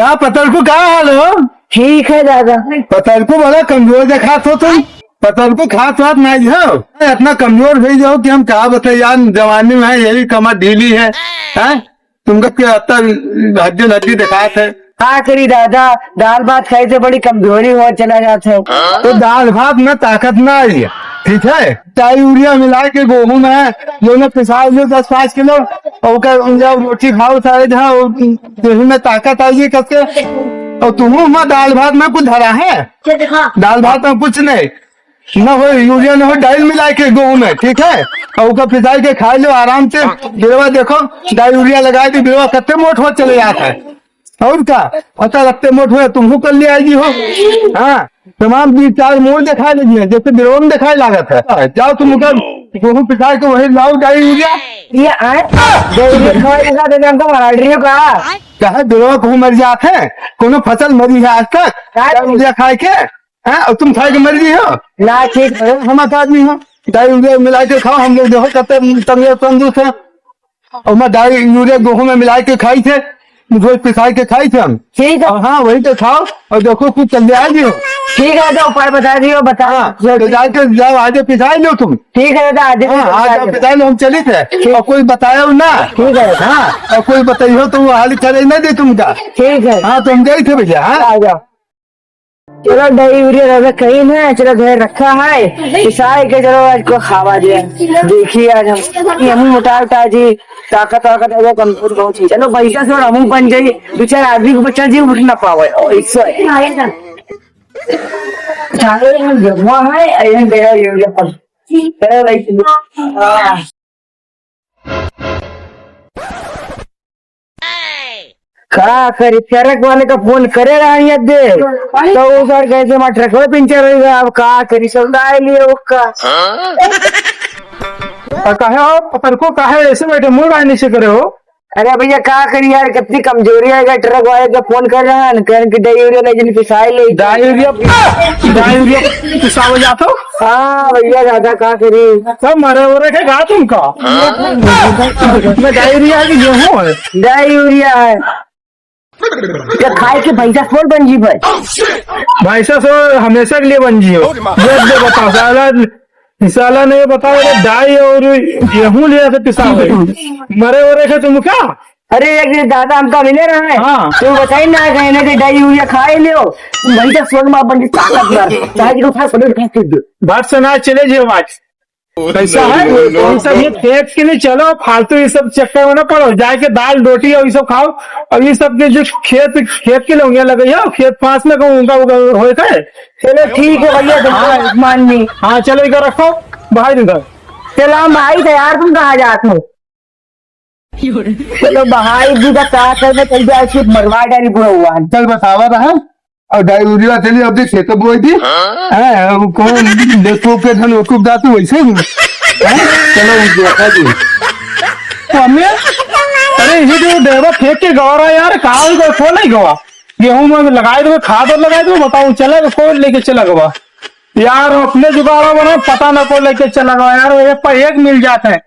क्या पतल को क्या हाल हो? ठीक है दादा। पतल को बड़ा कमजोर देखा तो तुम पतल को खास बात नहीं हो, इतना कमजोर भेज जाओ कि हम क्या बताए यार। जवानी में है यही कमर ढीली है, तुमको क्या हड्डी हड्डी दिखाते है। हाँ करी दादा, दाल भात खाई से बड़ी कमजोरी हो चला जाता है। तो दाल भात में ताकत ना आई है, ठीक है। डाई यूरिया मिला के गेहूं में जो ने पिसा दो 10-5 किलो और जब रोटी खाओ सारे गेहूं में ताकत आई कसके। और तुम दाल भात में कुछ धरा है? दाल भात में कुछ नहीं न हो, यूरिया न हो, डाइल मिला के गेहूं में, ठीक है। और उसका पिसाई के खा लो आराम से। बेवा देखो डाई यूरिया लगा दी, बेवा कत्ते मोट हो चले जाता है। और क्या पता लगते मोट हुए तुमको कर ले आएगी हो। हाँ तमाम 2-4 मोड़ दिखा लीजिए जैसे बिरोन दिखाई लागत है। जाओ तुम गेहूं पिसा के वही लाओ डाई यूरिया। चाहे बिरोवा कहूँ मर जाते हैं, कोनो फसल मरी है आज तक यूरिया खाए के? और तुम खाए के मर गई हो ना? ठीक है हम आदमी हो, डाई यूरिया मिला के खाओ। हम लोग देखो कत्ते तंदुरुस्त है। और मैं डाई यूरिया गेहूं में मिला के खाई थे, रोज पिसाई के खाई थे हम। ठीक है हाँ वही तो खाओ और देखो कुछ चल जाएगी हो। ठीक है तो उपाय बता दियो, बता। जाओ आज पिसाई लो तुम। ठीक है दादा आज पिसाई लो, हम चले थे और कोई बताया ना। ठीक है हाँ और कोई बताइए तो वो हाल करे न दे तुमका। ठीक है हाँ तुम गए थे भैया। हाँ आ जाओ। चलो डाई यूरिया कहीं ना, चलो घर रखा है पिसाई के, चलो आज को खावा दिया। देखिए आज हम मोटा उठा जी ताकत वाकत कमजोर बहुत ही। चलो पैसा से हम बन जाये, 2-4 आदमी को बच्चा जी उठ ना पावे। क्या करी ट्रक वाले का फोन करे रहा दे तो वो सर कैसे मैं ट्रक में पिंचर रहेगा। अब क्या करी सब लिए उसका कहे हो पतर को कहे ऐसे बैठे मुंह रानी से करे हो? अरे भैया क्या करी यार, कितनी कमजोरी है। ट्रक वाले का फोन कर रहा है कहने की डाई यूरिया नहीं पिसाई ले। डाई यूरिया पिसाओ जाते हो? हाँ भैया दादा क्या करी सब मरे हो रहे गा तुमका। डाई यूरिया है कि गेहूं है? डाई यूरिया है। क्या खाए के भैंसा फोन बन जी भैंसा सो हमेशा के लिए बन जी हो। ये बताओ साला ने बताओ डाई और गेहूं लिया था पिसा मरे हो रहे थे तुम क्या? अरे एक दिन दादा हमका मिले रहा है। हाँ तुम बताई ना कहने की डाई यूरिया खाए लियो भैंसा फोन में बन बात सुना चले जी आज कैसा है सब ये फेंक के नहीं चलो फालतू ये सब चक्कर में ना पड़ो। जाके दाल रोटी और ये सब खाओ। और ये सब के जो खेत के लोग लगे हो खेत पास में कहूँगा होता है। चलो ठीक है भैया माननी। हाँ चलो इधर रखो बाहर इधर। चलो हम भाई तैयार तुम कहाँ जाते हो? चलो भाई जी का क्या करने चल जाए सिर्फ मरवा डाली पूरा हुआ। चल बतावा रहा और डाई यूरिया चली अब खेत बोई थी कौन देखो के धन वकूफ दातू वैसे ही। चलो देखा जी हमें अरे ये जो ड्राइवर फेंक के गवा रहा है यार कहा कौन नहीं गवा? गेहूं में लगाए दो खाद और लगाए दो बताओ चला कौन लेके चला गवा यार? अपने जुगाड़ों में पता ना कौन लेके चला गवा यार, एक पर एक मिल जाते हैं।